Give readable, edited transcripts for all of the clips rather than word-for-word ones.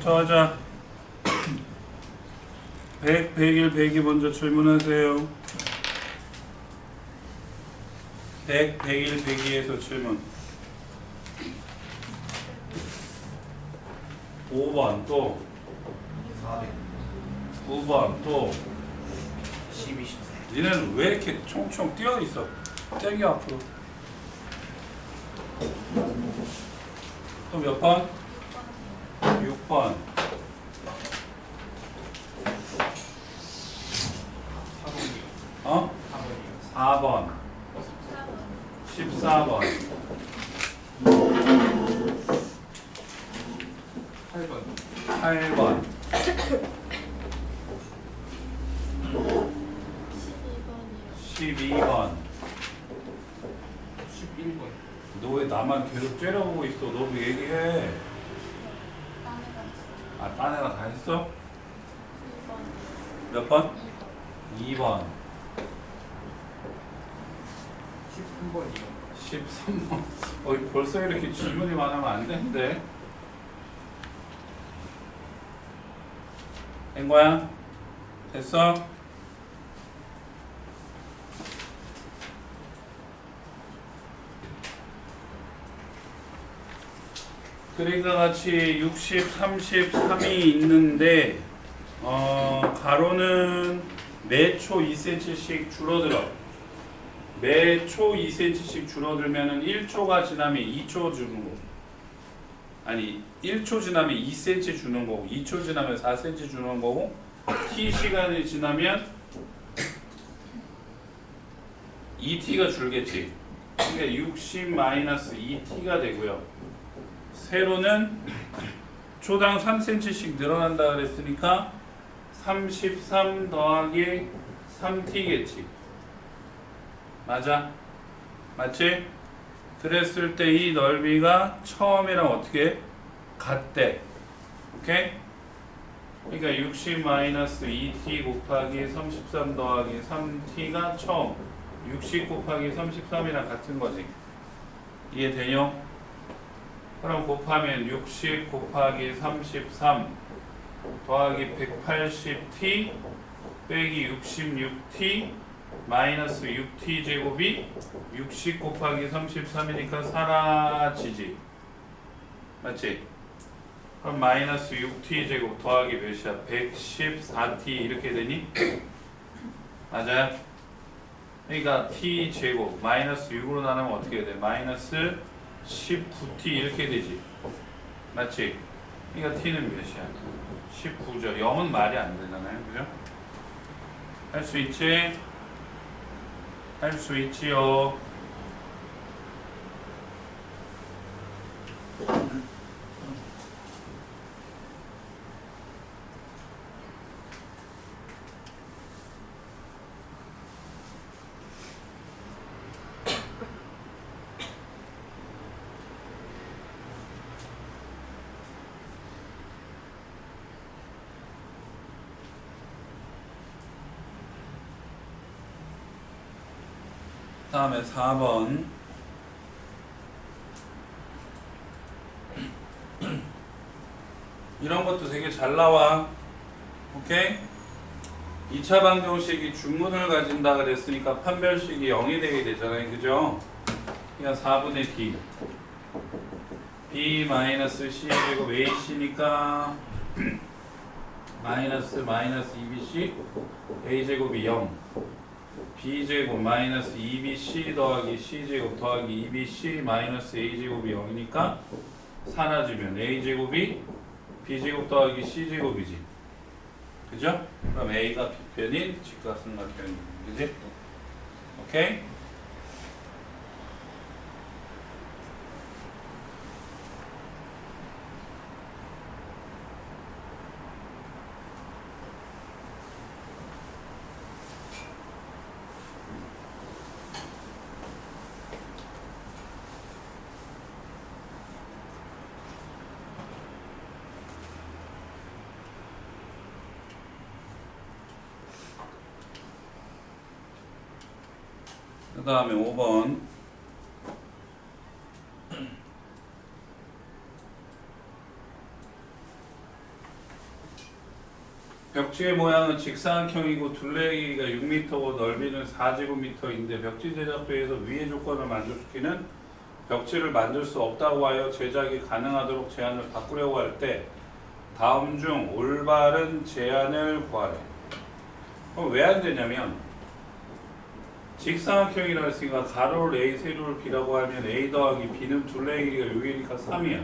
100부터 하자. 100, 101, 102 먼저 질문하세요. 100, 101, 102에서 질문. 5번 또 400 9번 또 12, 14 니네는 왜 이렇게 총총 뛰어있어? 땡겨 앞으로. 또 몇 번? 6번 4번이요. 어? 4번이요. 4번 14번 8번 8번 12번 11번 너 왜 나만 계속 째려보고 있어? 너도 얘기해. 아, 딴 애가 다 했어? 몇 번? 2번 13번이요. 13번 벌써 이렇게 질문이 많으면 안 되는데. 된 거야? 됐어? 그림과 같이 60, 33이 있는데 가로는 매 초 2cm씩 줄어들어. 매 초 2cm씩 줄어들면은 1초가 지나면 2초 주는 거고, 아니 1초 지나면 2cm 주는 거고, 2초 지나면 4cm 주는 거고, t 시간이 지나면 2t가 줄겠지. 그러니까 60-2t가 되고요. 세로는 초당 3cm씩 늘어난다 그랬으니까 33 더하기 3t겠지. 맞아? 맞지? 그랬을 때 이 넓이가 처음이랑 어떻게 같대. 오케이? 그러니까 60-2t 곱하기 33 더하기 3t가 처음, 60 곱하기 33이랑 같은 거지. 이해되냐? 그럼 곱하면 60 곱하기 33 더하기 180t 빼기 66t 마이너스 6t 제곱이 60 곱하기 33이니까 사라지지. 맞지? 그럼 마이너스 6t 제곱 더하기 몇이야? 114t 이렇게 되니? 맞아요? 그러니까 t 제곱 마이너스 6으로 나누면 어떻게 돼? 마이너스 19t 이렇게 되지. 맞지? 그러니까 t는 몇이야? 19죠. 0은 말이 안 되잖아요. 그죠? 할 수 있지? 할 수 있지요. 다음에 4번 이런 것도 되게 잘 나와. 오케이? 2차 방정식이 중문을 가진다 그랬으니까 판별식이 0이 되게 되잖아요. 그죠? 그러니까 4분의 d b 마이너스 c 제곱 ac니까 마이너스 2bc a 제곱이 0 b제곱 마이너스 2bc 더하기 c제곱 더하기 2bc 마이너스 a제곱이 0이니까 사라지면 a제곱이 b제곱 더하기 c제곱이지. 그죠? 그럼 a가 b편인 직각삼각형이 그지? 오케이? 그 다음에 5번 벽지의 모양은 직사각형이고 둘레의 길이가 6m고 넓이는 4제곱미터인데 벽지 제작소에서 위의 조건을 만족시키는 벽지를 만들 수 없다고 하여 제작이 가능하도록 제안을 바꾸려고 할 때 다음 중 올바른 제안을 구하래. 그럼 왜 안 되냐면 직사각형이라 했으니까 가로를 A, 세로를 B라고 하면 A 더하기 B는 둘레의 길이가 6이니까 3이야.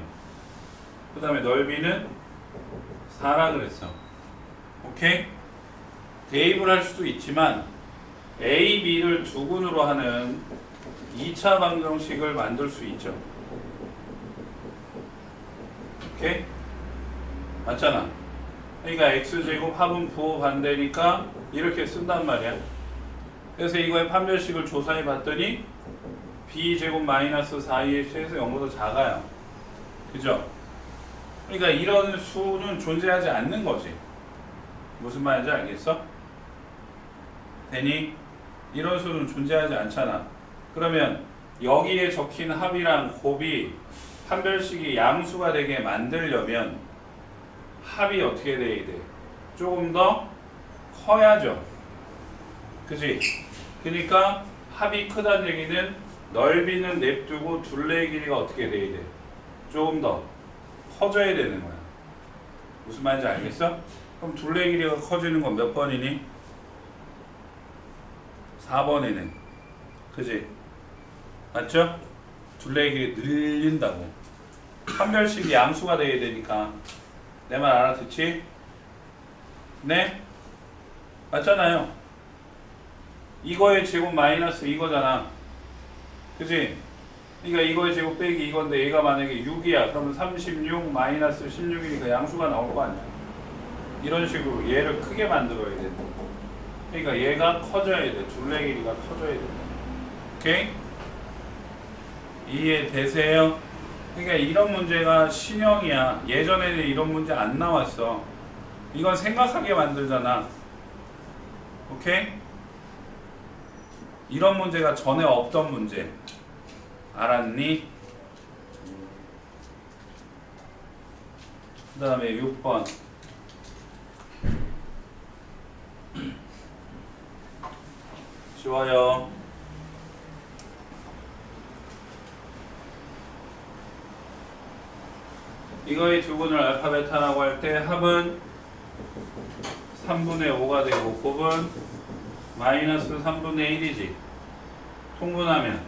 그 다음에 넓이는 4라 그랬어. 오케이? 대입을 할 수도 있지만 A, B를 두 군으로 하는 2차 방정식을 만들 수 있죠. 오케이? 맞잖아. 그러니까 X제곱 합은 부호 반대니까 이렇게 쓴단 말이야. 그래서 이거의 판별식을 조사해 봤더니 B제곱 마이너스 4EX에서 0보다 작아요. 그죠? 그러니까 이런 수는 존재하지 않는 거지. 무슨 말인지 알겠어? 되니? 이런 수는 존재하지 않잖아. 그러면 여기에 적힌 합이랑 곱이 판별식이 양수가 되게 만들려면 합이 어떻게 돼야 돼? 조금 더 커야죠. 그지? 그러니까 합이 크다는 얘기는 넓이는 냅두고 둘레의 길이가 어떻게 돼야 돼? 조금 더 커져야 되는 거야. 무슨 말인지 알겠어? 그럼 둘레의 길이가 커지는 건 몇 번이니? 4번이네. 그지? 맞죠? 둘레의 길이 늘린다고. 판별식이 양수가 돼야 되니까. 내 말 알아듣지? 네? 맞잖아요. 이거의 제곱 마이너스 이거잖아. 그지? 그러니까 이거의 제곱 빼기 이건데 얘가 만약에 6이야. 그러면 36 마이너스 16이니까 양수가 나올 거 아니야. 이런 식으로 얘를 크게 만들어야 돼. 그러니까 얘가 커져야 돼. 둘레 길이가 커져야 돼. 오케이? 이해되세요? 그러니까 이런 문제가 신형이야. 예전에는 이런 문제 안 나왔어. 이건 생각하게 만들잖아. 오케이? 이런 문제가 전에 없던 문제. 알았니? 그 다음에 6번. 쉬워요. 이거의 두근을 알파 베타라고 할 때 합은 3분의 5가 되고 곱은 마이너스 3분의 1이지. 통분하면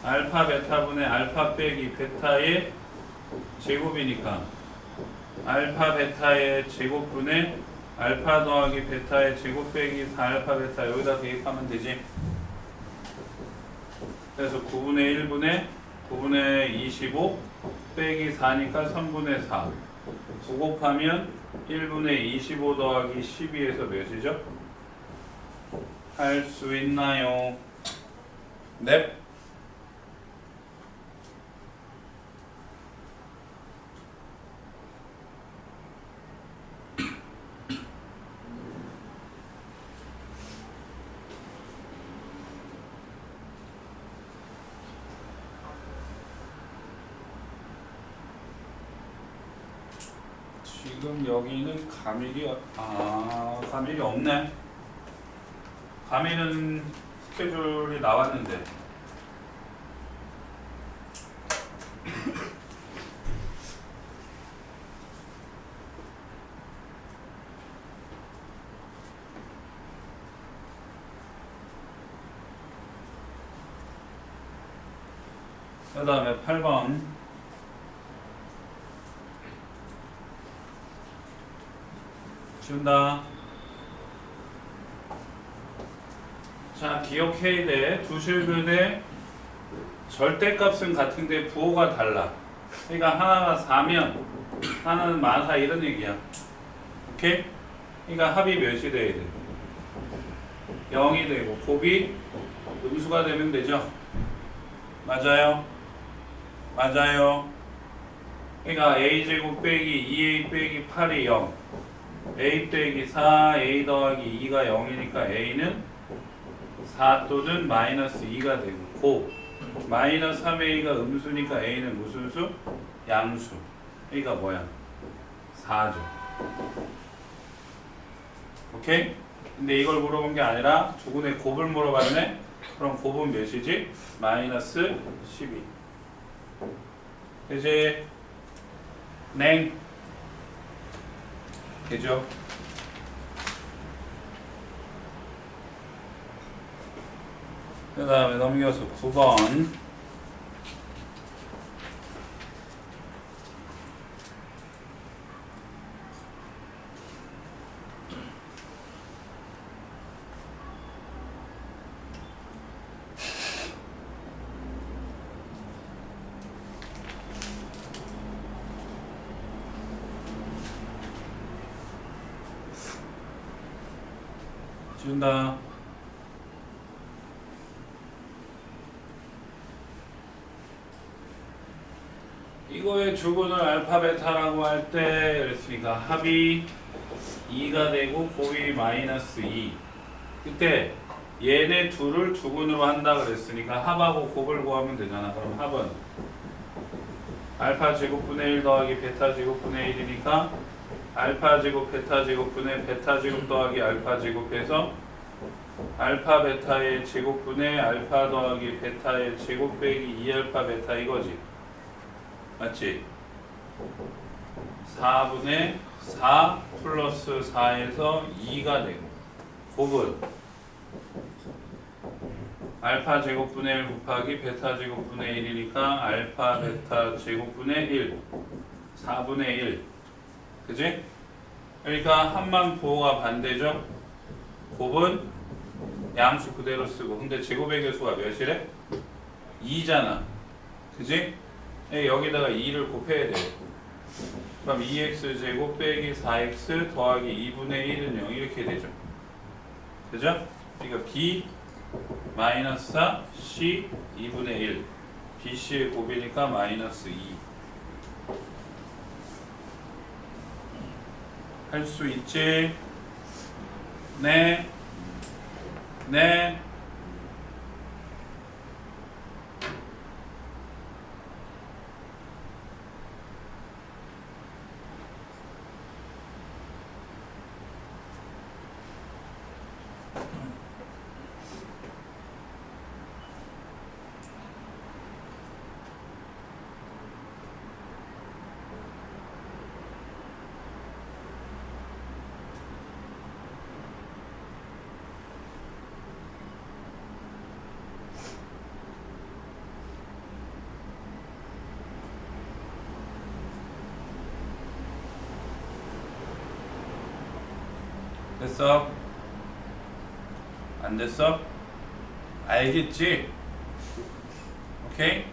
알파 베타분의 알파 빼기 베타의 제곱이니까 알파 베타의 제곱분의 알파 더하기 베타의 제곱 빼기 4알파 베타 여기다 대입하면 되지. 그래서 9분의 1분의 9분의 25 빼기 4니까 3분의 4 9 곱하면 1분의 25 더하기 12에서 몇이죠? 할 수 있나요? 넵. 지금 여기는 가밀이 없네. 가밀은 스케줄이 나왔는데 그 다음에 8번 준다. 자, 기억해야 돼. 두 실근의 절대값은 같은데 부호가 달라. 그러니까 하나가 4면 하나는 마사 이런 얘기야. 오케이? 그러니까 합이 몇이 돼야 돼? 0이 되고 곱이 음수가 되면 되죠. 맞아요? 맞아요. 그러니까 a제곱 빼기 2a 빼기 8이 0 a 빼기 4 a 더하기 2가 0이니까 a는 4 또는 마이너스 2가 되고 고 마이너스 3a가 음수니까 a는 무슨 수? 양수. a가 뭐야? 4죠. 오케이? 근데 이걸 물어본 게 아니라 두근의 곱을 물어봤네? 그럼 곱은 몇이지? 마이너스 12. 이제 냉 되죠? 그 다음에 넘겨서 9번 지운다. 이거의 주근을 알파 베타라고 할 때 그랬으니까 합이 2가 되고 곱이 마이너스 2. 그때 얘네 둘을 주근으로 한다 그랬으니까 합하고 곱을 구하면 되잖아. 그럼 합은 알파 제곱분의 1 더하기 베타 제곱분의 1이니까 알파 제곱 베타 제곱분의 베타 제곱 더하기 알파 제곱해서 알파 베타의 제곱분의 알파 더하기 베타의 제곱 빼기 2알파 베타 이거지. 맞지? 4분의 4 플러스 4에서 2가 되고 곱은 알파 제곱분의 1 곱하기 베타 제곱분의 1이니까 알파 베타 제곱분의 1 4분의 1 그지? 그러니까 합만 부호가 반대죠? 곱은 양수 그대로 쓰고 근데 제곱의 개수가 몇이래? 2잖아 그지? 여기다가 2를 곱해야 돼 그럼 2x제곱 빼기 4x 더하기 2분의 1은 0 이렇게 되죠 그죠? 그러니까 b 마이너스 4 c 2분의 1 bc의 곱이니까 마이너스 2 할 수 있지? 네. 네. 됐어? 안 됐어? 알겠지? 오케이?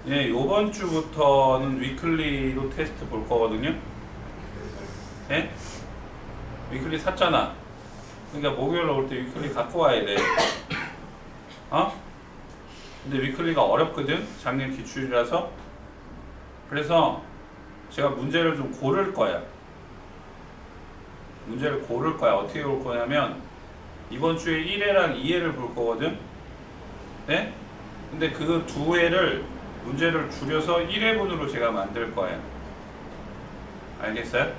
예, 요번 주부터는 위클리로 테스트 볼 거거든요. 예? 위클리 샀잖아. 그러니까 목요일로 올 때 위클리 갖고 와야 돼. 어? 근데 위클리가 어렵거든? 작년 기출이라서. 그래서 제가 문제를 좀 고를 거야. 문제를 고를 거야. 어떻게 볼 거냐면 이번 주에 1회랑 2회를 볼 거거든. 네? 근데 그 두 회를 문제를 줄여서 1회분으로 제가 만들 거예요. 알겠어요?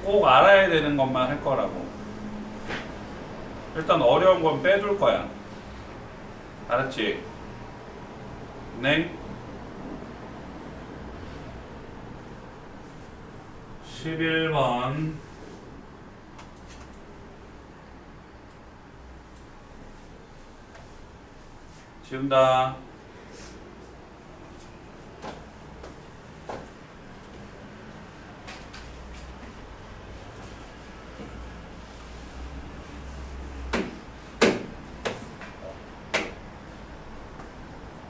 꼭 알아야 되는 것만 할 거라고. 일단 어려운 건 빼둘 거야. 알았지? 네? 11번 지운다.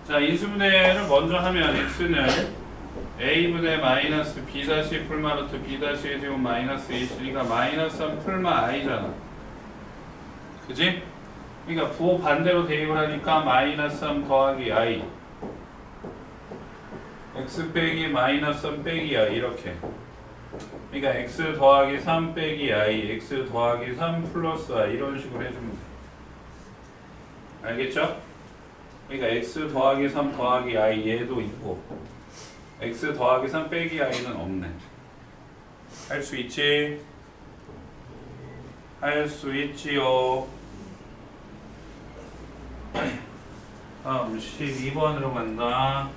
자, 인수분해를 먼저 하면 x는 a분의 마이너스 b 다시 풀마 루트 b 다시의 제곱 마이너스 h니까 마이너스 3 풀마 i잖아. 그지? 그러니까 부호 반대로 대입을 하니까 마이너스 3 더하기 i x 빼기 마이너스 3 빼기 i 이렇게. 그러니까 x 더하기 3 빼기 i x 더하기 3 플러스 i 이런 식으로 해주면 돼. 알겠죠? 그러니까 x 더하기 3 더하기 i 얘도 있고 x 더하기 3 빼기 i는 없네. 할 수 있지? 할 수 있지요. 다음 12번으로 간다.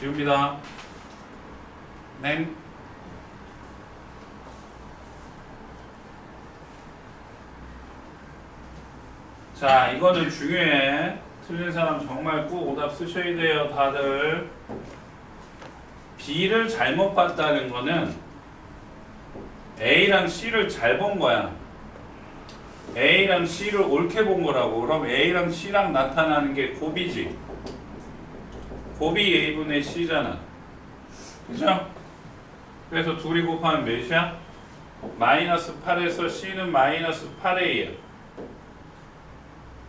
지웁니다. 냉. 자, 이거는 중요해. 틀린 사람 정말 꼭 오답 쓰셔야 돼요, 다들. B를 잘못 봤다는 거는 A랑 C를 잘 본 거야. A랑 C를 옳게 본 거라고. 그럼 A랑 C랑 나타나는 게 곱이지. 곱이 A분의 C잖아. 그죠? 그래서 둘이 곱하면 몇이야? 마이너스 8에서 C는 마이너스 8A야.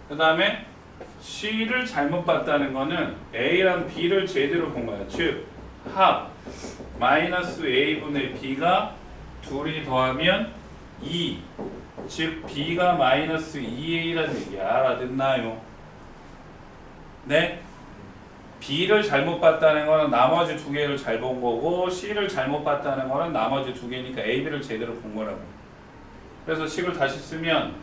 그 다음에 C를 잘못 봤다는 거는 A랑 B를 제대로 본 거야. 즉, 합 마이너스 A분의 B가 둘이 더하면 2. 즉, B가 마이너스 2A라는 얘기야. 알아듣나요? 네? B를 잘못 봤다는 거는 나머지 두 개를 잘 본 거고 C를 잘못 봤다는 거는 나머지 두 개니까 A, B를 제대로 본 거라고. 그래서 식을 다시 쓰면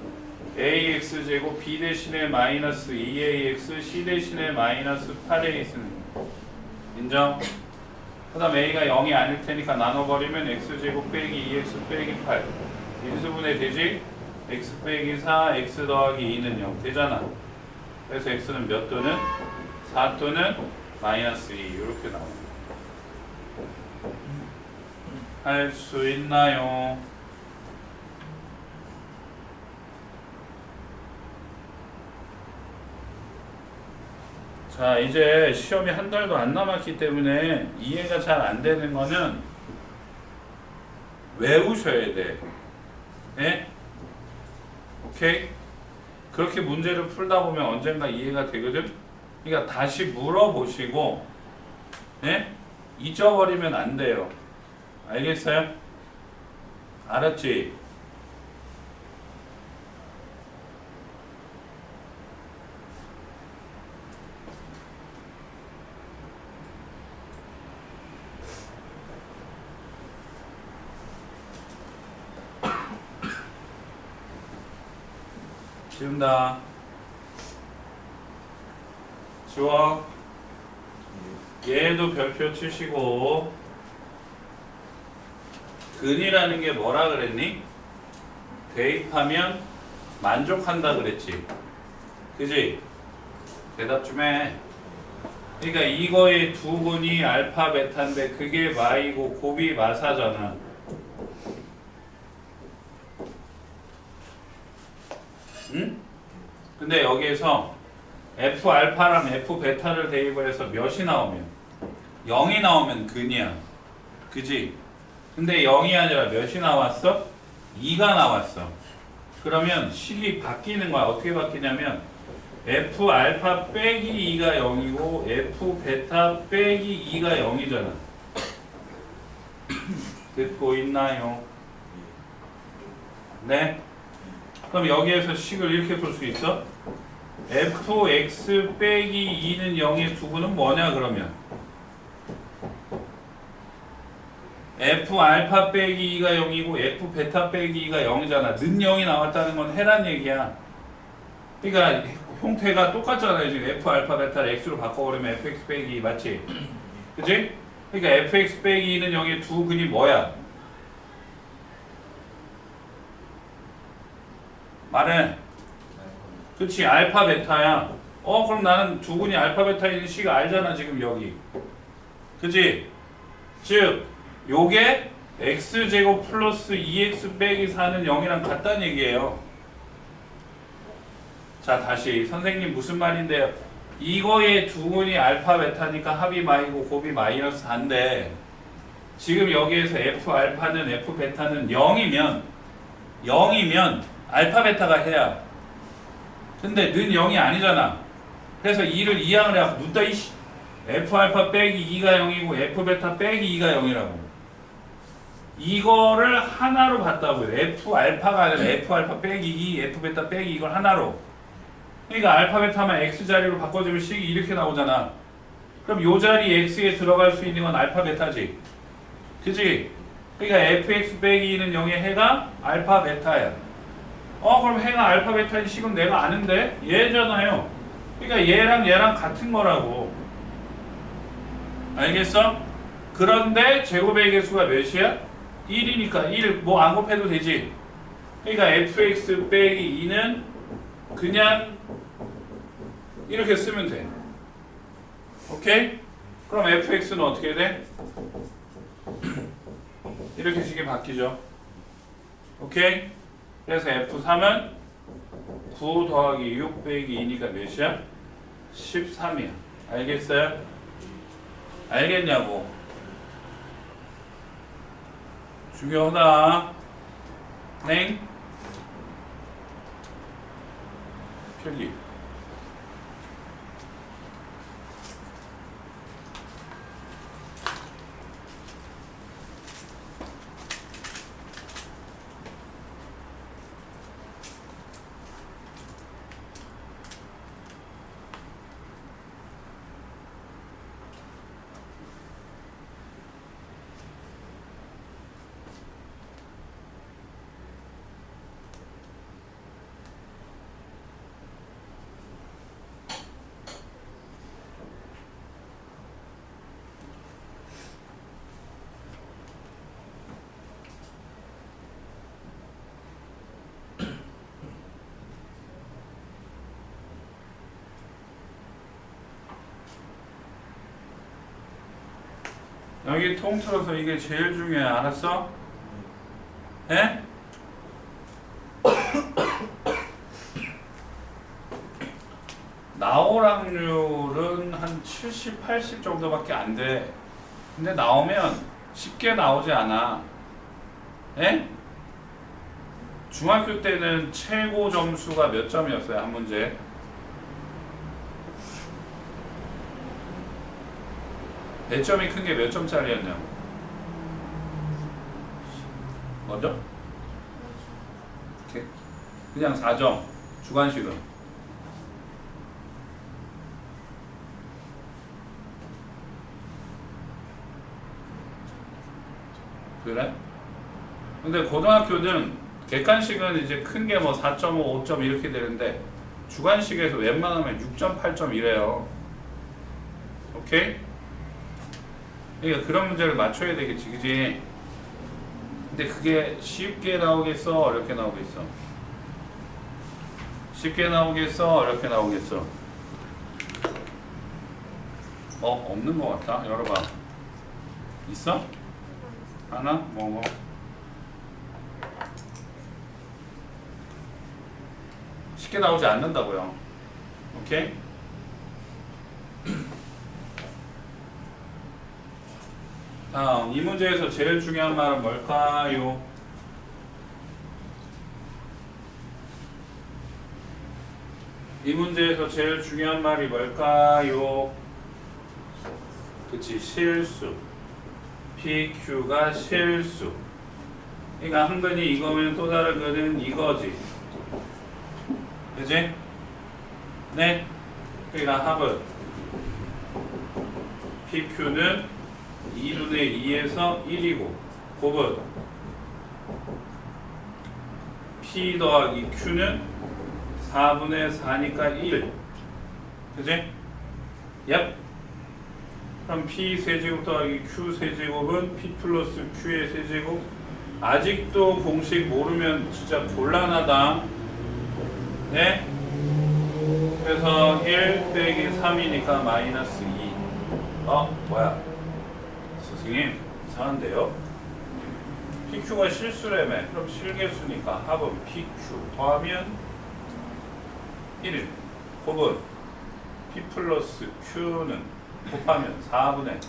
AX제곱 B 대신에 마이너스 2AX C 대신에 마이너스 8A 쓰는 거. 인정? 그 다음 A가 0이 아닐 테니까 나눠버리면 X제곱 빼기 2X 빼기 8 인수분해 되지? X 빼기 4 X 더하기 2는 0 되잖아. 그래서 X는 몇 또는? 4 또는 마이너스 2 이렇게 나옵니다. 할 수 있나요? 자, 이제 시험이 한 달도 안 남았기 때문에 이해가 잘 안 되는 거는 외우셔야 돼. 네? 오케이? 그렇게 문제를 풀다 보면 언젠가 이해가 되거든? 그러니까 다시 물어보시고, 네? 잊어버리면 안 돼요. 알겠어요? 알았지? 지운다. 지워. 얘도 별표 치시고. 근이라는 게 뭐라 그랬니? 대입하면 만족한다 그랬지. 그지? 대답 좀 해. 그러니까 이거의 두 근이 알파 베타인데 그게 마이고 곱이 마사잖아. 응? 근데 여기에서 F 알파랑 F 베타를 대입을 해서 몇이 나오면 0이 나오면 근이야. 그지? 근데 0이 아니라 몇이 나왔어? 2가 나왔어. 그러면 식이 바뀌는 거야. 어떻게 바뀌냐면 F 알파 빼기 2가 0이고 F 베타 빼기 2가 0이잖아. 듣고 있나요? 네? 그럼 여기에서 식을 이렇게 풀 수 있어? fx 빼기 2는 0의 두근은 뭐냐 그러면? f 알파 빼기 2가 0이고 f 베타 빼기 2가 0이잖아. 는 0이 나왔다는 건 해란 얘기야. 그러니까 형태가 똑같잖아요. 지금 f 알파 베타를 x로 바꿔버리면 fx 빼기 2 맞지? 그치? 그러니까 fx 빼기 2는 0의 두 근이 뭐야? 말해. 그치, 알파 베타야. 그럼 나는 두 근이 알파 베타인 C가 알잖아 지금 여기. 그치? 즉 요게 x제곱 플러스 2x 빼기 4는 0이랑 같다는 얘기예요. 자, 다시 선생님 무슨 말인데요? 이거의 두 근이 알파 베타니까 합이 마이고 곱이 마이너스 4인데 지금 여기에서 f 알파는 f 베타는 0이면 알파 베타가 해야. 근데 는 0이 아니잖아. 그래서 2를 이항을 해갖고 눕다 이씨 F알파 빼기 2가 0이고 F베타 빼기 2가 0이라고. 이거를 하나로 봤다고요. F알파가 아니라 F알파 빼기 2, F베타 빼기 이걸 하나로. 그러니까 알파베타만 X자리로 바꿔주면 식이 이렇게 나오잖아. 그럼 요 자리 X에 들어갈 수 있는 건 알파베타지. 그지? 그러니까 fx 빼기 2는 0의 해가 알파베타야. 그럼 해가 알파베타인 식은 내가 아는데? 얘잖아요. 그러니까 얘랑 같은 거라고. 알겠어? 그런데 제곱의 개수가 몇이야? 1이니까 1 뭐 안 곱해도 되지. 그러니까 fx 빼기 2는 그냥 이렇게 쓰면 돼. 오케이? 그럼 fx는 어떻게 돼? 이렇게 식이 바뀌죠. 오케이? 그래서 F3은 9 더하기 6 빼기 2니까 몇이야? 13이야. 알겠어요? 알겠냐고. 중요하다. 네? 편리. 여기 통틀어서 이게 제일 중요해. 알았어? 예? 나올 확률은 한 70, 80 정도밖에 안 돼. 근데 나오면 쉽게 나오지 않아. 예? 중학교 때는 최고 점수가 몇 점이었어요? 한 문제? 배점이 큰 게 몇 점짜리였냐고. 먼저? 그냥 4점. 주관식은. 그래? 근데 고등학교는 객관식은 이제 큰 게 뭐 4.5, 5점 이렇게 되는데 주관식에서 웬만하면 6점, 8점 이래요. 오케이? 그러니까 그런 문제를 맞춰야 되겠지, 그지? 근데 그게 쉽게 나오겠어? 어렵게 나오겠어? 쉽게 나오겠어? 어렵게 나오겠어? 없는 것 같아. 열어봐. 있어? 하나? 뭐. 쉽게 나오지 않는다고요. 오케이? 다음, 이 문제에서 제일 중요한 말은 뭘까요? 이 문제에서 제일 중요한 말이 뭘까요? 그치, 실수. PQ가 실수. 그러니까 한 근이 이거면 또 다른 근은 이거지. 그치? 네? 그러니까 합은 PQ는 2분의 2에서 1이고 곱은 P 더하기 Q는 4분의 4니까 1. 그치? 얍. 그럼 P 세제곱 더하기 Q 세제곱은 P 플러스 Q의 세제곱. 아직도 공식 모르면 진짜 곤란하다. 네? 그래서 1 빼기 3이니까 마이너스 2. 뭐야? 스승님, 이상한데요? PQ가 실수라며. 그럼 실개수니까 합은 PQ 더하면 1. 곱은 P 플러스 Q는 곱하면 4분의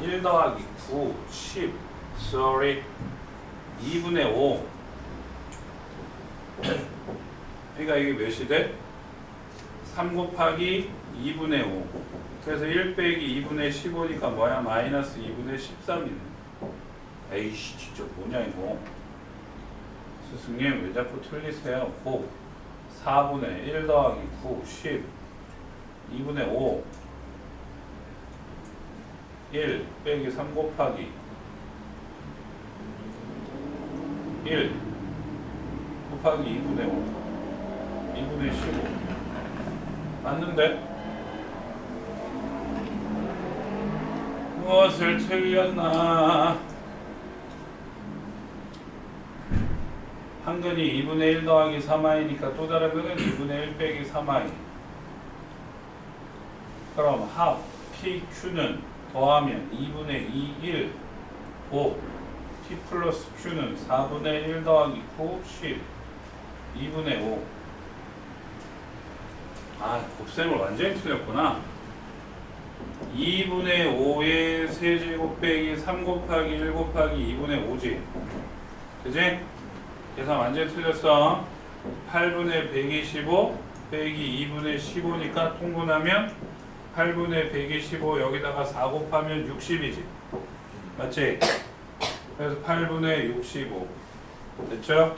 1 더하기 9, 10, sorry 2분의 5. 그러니까 이게 몇이 돼? 3 곱하기 2분의 5. 그래서 1 빼기 2분의 15니까 뭐야? 마이너스 2분의 13이네. 에이씨 진짜 뭐냐 이거. 스승님 왜 자꾸 틀리세요? 9 4분의 1 더하기 9 10 2분의 5 1 빼기 3 곱하기 1 곱하기 2분의 5 2분의 15 맞는데? 무엇을 틀렸나? 한근이 2분의 1 더하기 3i니까 또 다른 거는 2분의 1 빼기 3i. 그럼 합 PQ는 더하면 2분의 2, 1, 5 P 플러스 Q는 4분의 1 더하기 9, 10 2분의 5. 아, 곱셈을 완전히 틀렸구나. 2분의 5의 세제곱 빼기 3 곱하기 1 곱하기 2분의 5지. 그지? 계산 완전히 틀렸어. 8분의 125 빼기 2분의 15니까 통분하면 8분의 125 여기다가 4 곱하면 60이지. 맞지? 그래서 8분의 65. 됐죠?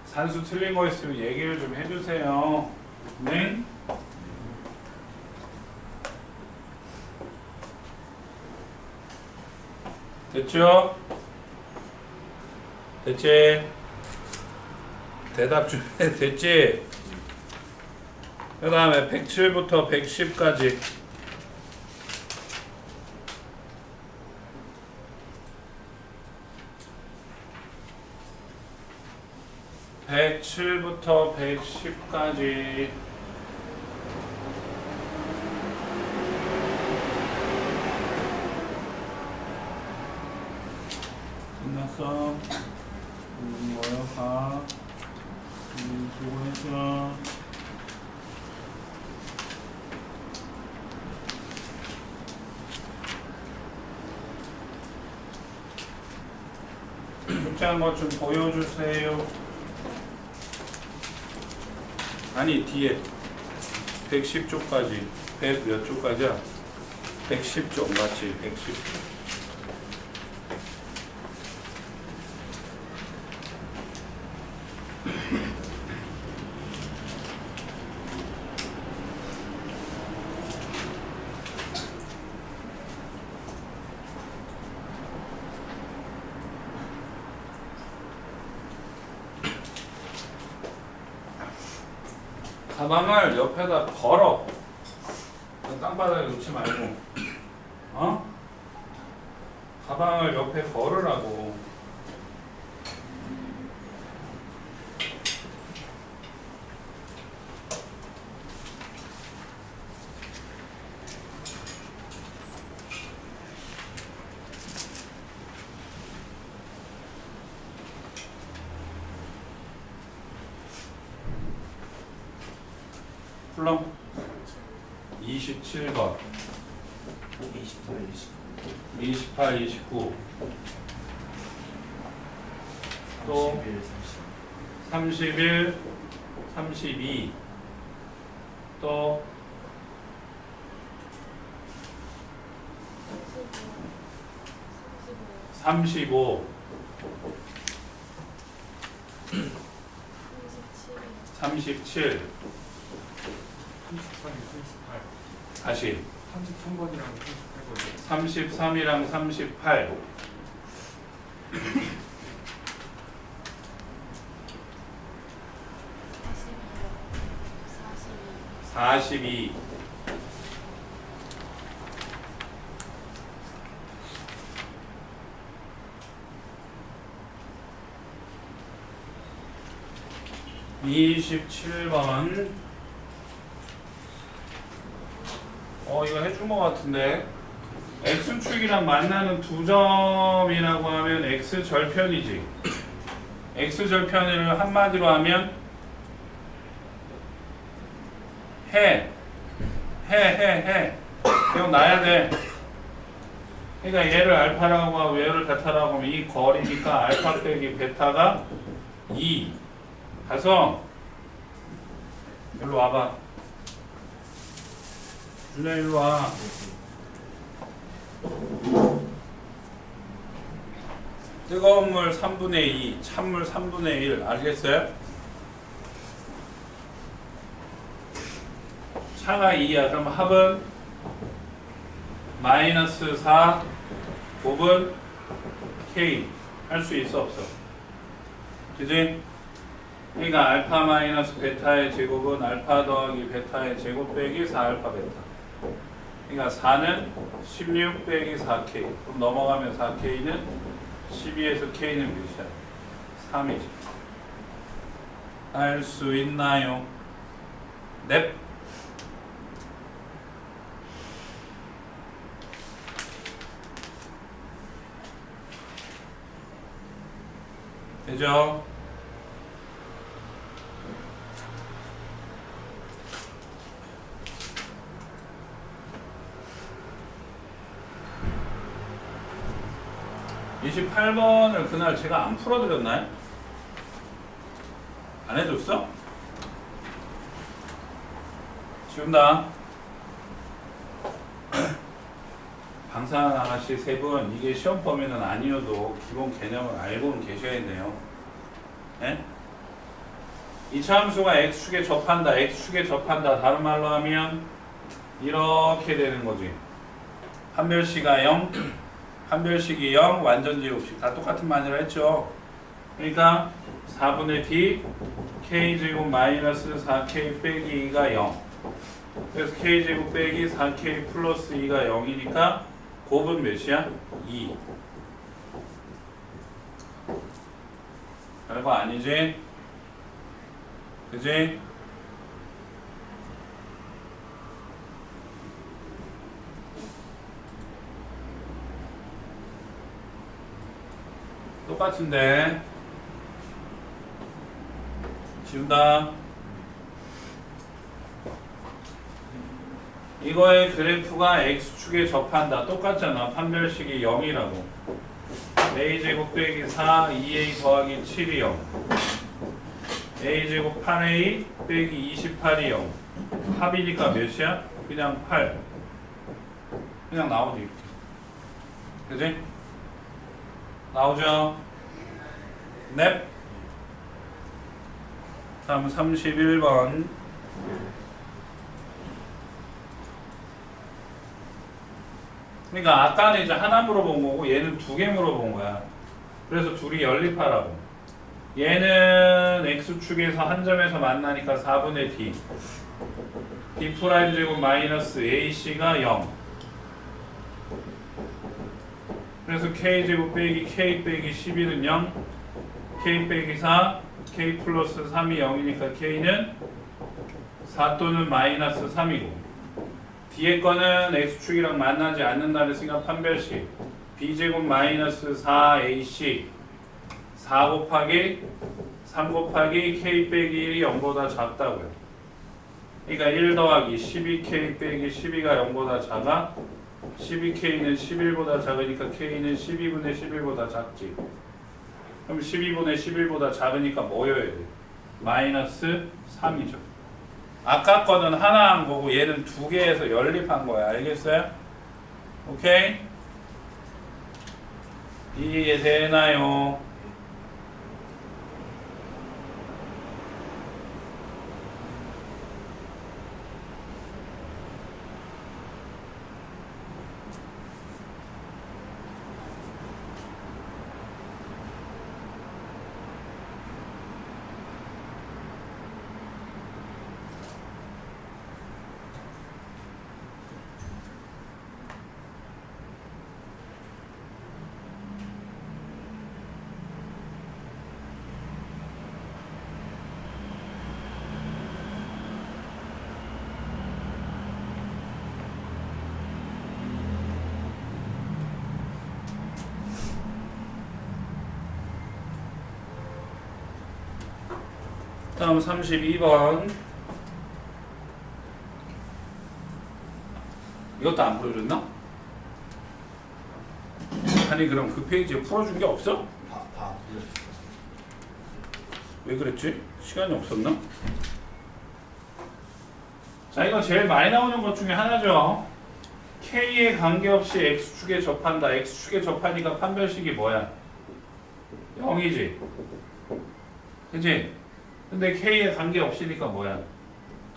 산수 틀린 거 있으면 얘기를 좀 해주세요. 네? 됐죠? 됐지? 대답 좀 해. 됐지? 그 다음에 107부터 110까지. (107부터 110까지) 끝났어? 뭐야 가? 수고했어. 숙제한 것 좀 보여주세요. 아니 뒤에 110쪽까지 100 몇 쪽까지야? 110쪽 맞지? 110쪽. 가방을 옆에다 걸어. 땅바닥에 놓지 말고. 어? 가방을 옆에 걸으라고. 풀럼 27번 28, 29 또 31, 32 또 35 37 다시 33번이랑 38번이요. 33이랑 38 42 27번 이거 해준 것 같은데 x축이랑 만나는 두 점이라고 하면 x절편이지. x절편을 한마디로 하면 기억나야 돼. 그러니까 얘를 알파라고 하고 얘를 베타라고 하면 이 거리니까 알파 빼기 베타가 2 가서 일로 와봐. 준야 일로 와. 뜨거운 물 3분의 2, 찬물 3분의 1 알겠어요? 차가 2야. 그럼 합은 마이너스 4 곱은 K 할 수 있어 없어? 그지? 그러니까 알파 마이너스 베타의 제곱은 알파 더하기 베타의 제곱 빼기 4알파 베타. 그러니까 4는 16 빼기 4K. 그럼 넘어가면 4K는 12에서 K는 몇이야? 3이지. 알 수 있나요? 넵. 되죠? (28번을) 그날 제가 안 풀어드렸나요? 안 해줬어? 지운다. 방산 아가씨 세 분, 이게 시험 범위는 아니어도 기본 개념을 알고는 계셔야겠네요. 네? 이차함수가 x축에 접한다, x축에 접한다. 다른 말로 하면 이렇게 되는 거지. 판별시가 0, 판별식이 0, 완전제곱식 다 똑같은 말이라 했죠. 그러니까 4분의 d k제곱 마이너스 4k 빼기 2가 0. 그래서 k제곱 빼기 4k 플러스 2가 0이니까 곱은 몇이야? 2. 별거 아니지? 그지? 똑같은데 지운다. 이거의 그래프가 x축에 접한다. 똑같잖아. 판별식이 0이라고. a제곱 빼기 4 2a 더하기 7이 0. a제곱 8a 빼기 28이 0. 합이니까 몇이야? 그냥 8. 그냥 나오지 이렇게. 그지? 나오죠? 넵. 다음 31번. 그러니까 아까는 이제 하나 물어본 거고 얘는 두 개 물어본 거야. 그래서 둘이 연립하라고. 얘는 x축에서 한 점에서 만나니까 4분의 d. d 프라임 제곱 마이너스 ac가 0. 그래서 k제곱 빼기 k 빼기 11은 0. k 빼기 4, k 플러스 3이 0이니까 k는 4 또는 마이너스 3이고 뒤에 거는 x축이랑 만나지 않는다는 생각 판별식 b제곱 마이너스 4ac 4 곱하기 3 곱하기 k 빼기 1이 0보다 작다고요. 그러니까 1 더하기 12k 빼기 12가 0보다 작아. 12k는 11보다 작으니까 k는 12분의 11보다 작지. 그럼 12분의 11보다 작으니까 뭐여야 돼? 마이너스 3이죠. 아까 거는 하나 한 거고 얘는 두 개에서 연립한 거야. 알겠어요? 오케이? 이해되나요? 다음 32번. 이것도 안 풀어줬나? 아니 그럼 그 페이지에 풀어준 게 없어? 다 왜 그랬지? 시간이 없었나? 자, 이거 제일 많이 나오는 것 중에 하나죠. K에 관계없이 X축에 접한다. X축에 접하니까 판별식이 뭐야? 0이지. 그치? 근데 K에 관계없이니까 뭐야?